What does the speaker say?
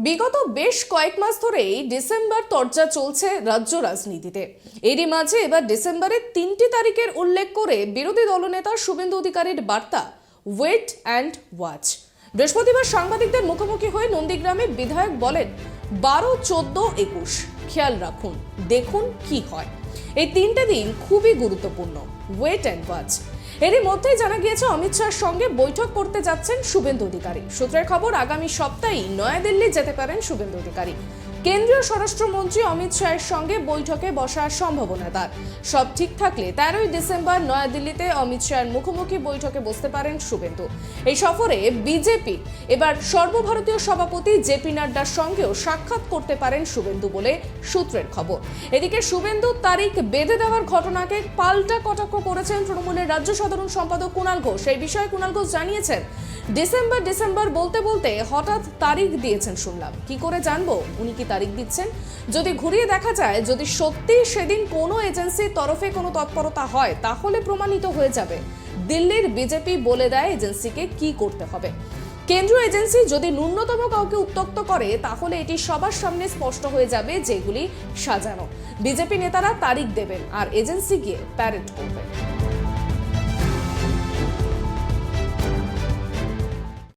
বিগত বেশ কয়েক মাস ধরেই ডিসেম্বর চর্চা চলছে রাজ্য রাজনীতিতে। এরই মাঝে এবার ডিসেম্বরের ৩টি তারিখের উল্লেখ করে বিরোধী দলনেতা শুভেন্দু অধিকারীর বার্তা ওয়েট অ্যান্ড ওয়াচ। বৃহস্পতিবার সাংবাদিকদের মুখোমুখি হয়ে নন্দীগ্রামে বিধায়ক বলেন ১২, ১৪, ২১ খেয়াল রাখুন, দেখুন কি হয়। এই ৩টে দিন খুবই গুরুত্বপূর্ণ, ওয়েট অ্যান্ড ওয়াচ। এরই মধ্যেই জানা গিয়েছে অমিত শাহের সঙ্গে বৈঠক করতে যাচ্ছেন শুভেন্দু অধিকারী। সূত্রের খবর, আগামী সপ্তাহেই নয়াদিল্লি যেতে পারেন শুভেন্দু অধিকারী। কেন্দ্রীয় স্বরাষ্ট্রমন্ত্রী অমিত শাহের সঙ্গে বৈঠকে বসার সম্ভাবনা তার। সব ঠিক থাকলে ১৩ই ডিসেম্বর নয়াদিল্লিতে অমিত শাহের মুখোমুখি বৈঠকে বসতে পারেন শুভেন্দু। এই সফরে বিজেপি এবার সর্বভারতীয় সভাপতি জেপি নাড্ডার সঙ্গেও সাক্ষাৎ করতে পারেন শুভেন্দু বলে সূত্রের খবর। এদিকে শুভেন্দু তারিখ বেঁধে দেওয়ার ঘটনাকে পাল্টা কটাক্ষ করেছেন তৃণমূলের রাজ্য সাধারণ সম্পাদক কুণাল ঘোষ। এই বিষয়ে কুণাল ঘোষ জানিয়েছেন, ডিসেম্বর বলতে বলতে হঠাৎ তারিখ দিয়েছেন শুনলাম। কি করে জানবো উনি কি তারিখ দিচ্ছেন? যদি ঘুরিয়ে দেখা যায়, যদি সত্যি সেদিন কোনো এজেন্সির তরফে কোনো তৎপরতা হয়, তাহলে প্রমাণিত হয়ে যাবে দিল্লির বিজেপি বলে দেয় এজেন্সিকে কি করতে হবে। কেন্দ্রীয় এজেন্সি যদি ন্যূনতম কাউকে উত্ত্যক্ত করে, তাহলে এটি সবার সামনে স্পষ্ট হয়ে যাবে যেগুলি সাজানো। বিজেপি নেতারা তারিখ দেবেন আর এজেন্সি গিয়ে প্যারেড করবে।